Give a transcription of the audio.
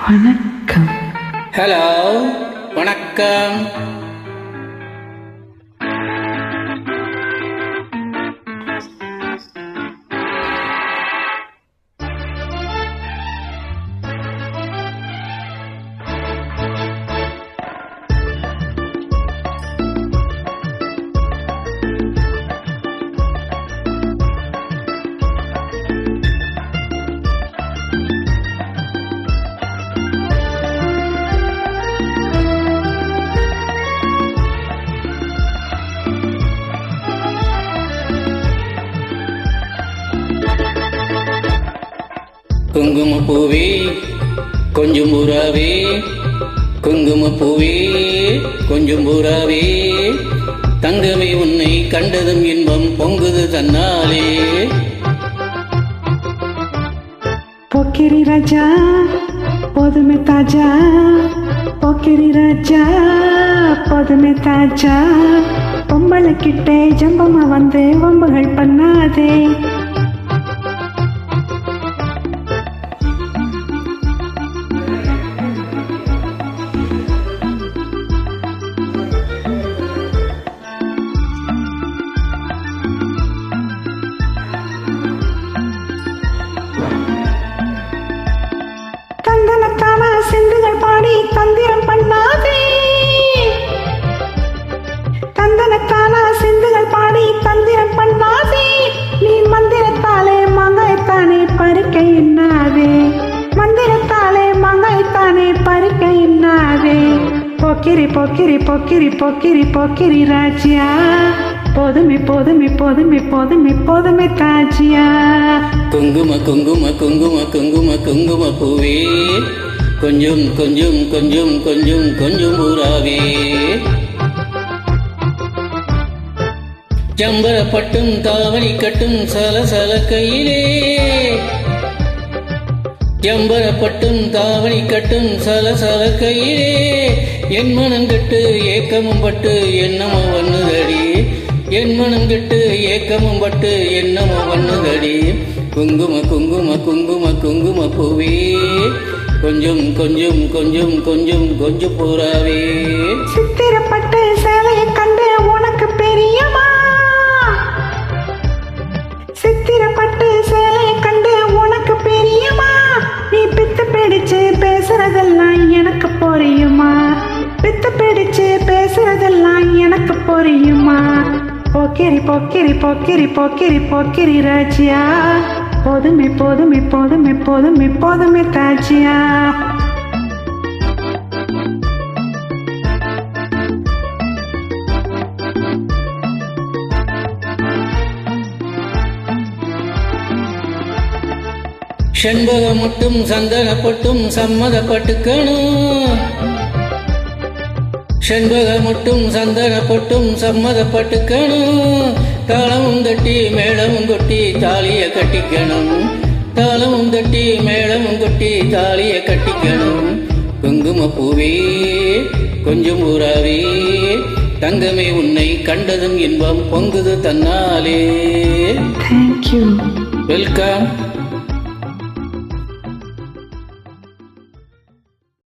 வணக்கம். ஹலோ, வணக்கம். குங்குமப்பூவே கொஞ்சம் புறாவே, குங்குமப்பூவே கொஞ்சம் புறாவே, தங்கமே உன்னை கண்டதும் இன்பம் பொங்குது தன்னாலே. போக்கிரி ராஜா போதுமே தாஜா, போக்கிரி ராஜா போதுமே தாஜா, பொம்பளை கிட்டே ஜம்பமா வந்து வம்புகள் பண்ணாதே. தந்தனத்தான செந்துகள் பாடி தந்திரம் பண்ணாதே, தந்தனத்தான செந்துகள் பாடி தந்திரம் பண்ணாதே, நீ மந்திரத்தாலே மாங்காய்த்தானே பறிக்க எண்ணாதே, மந்திரத்தாலே மாங்காய்த்தானே பறிக்க எண்ணாதே. போக்கிரி போக்கிரி போக்கிரி போக்கிரி போக்கிரி ராஜ்யா, போதுமே போதுமே போதுமே போதுமே போதுமே தாஜியா. குங்கும குங்கும குங்கும குங்கும குங்கும பூவே கொஞ்சம் கொஞ்சம் கொஞ்சம் கொஞ்சம் கொஞ்சம் புறாவே, ஜம்பரப்பட்டும் தாவணி கட்டும் சலசல கையிலே, ஜம்பரப்பட்டும் தாவணி கட்டும் சலசல கையிலே, என் மனம் கட்டு ஏக்கமும் பட்டு என்னமோ வண்ணுதடி, என் மனம் கட்டு ஏக்கமும் பட்டு என்னமோ வண்ணுதடி. குங்கும குங்கும குங்கும குங்கும பூவே கொஞ்சம் கொஞ்சம் கொஞ்சம் கொஞ்சம் கொஞ்சம் புறாவே. சித்திரப்பட்டு சேலையை கண்டு உனக்கு பெரியமா, சித்திரப்பட்டு சேலையை கண்டு உனக்கு பெரியமா, நீ பித்து பிடிச்சு பேசுறதெல்லாம் எனக்கு புரியுமா, பித்து பிடிச்சு பேசுறதெல்லாம் எனக்கு புரியுமா. போக்கிரி போக்கிரி போக்கிரி போக்கிரி போக்கிரி ராஜ்யா, போதுமே போதுமே போதுமே போதுமே போதுமே தாஜியா. செண்பகம் மட்டும் சந்தனப்பட்டும் சம்மதப்பட்டுக்கணும், செண்பகம் மட்டும் சந்தனப்பட்டும் சம்மதப்பட்டுக்கணும், தாளமும் தட்டி மேளமும் கொட்டி தாலிய கட்டிக்கணும், தாளமும் தட்டி மேளமும் கொட்டி தாலிய கட்டிக்கணும். குங்கும பூவே கொஞ்சம் புறாவே, தங்கமே உன்னை கண்டதும் இன்பம் பொங்குது தன்னாலே. தேங்க்யூ. வெல்கம்.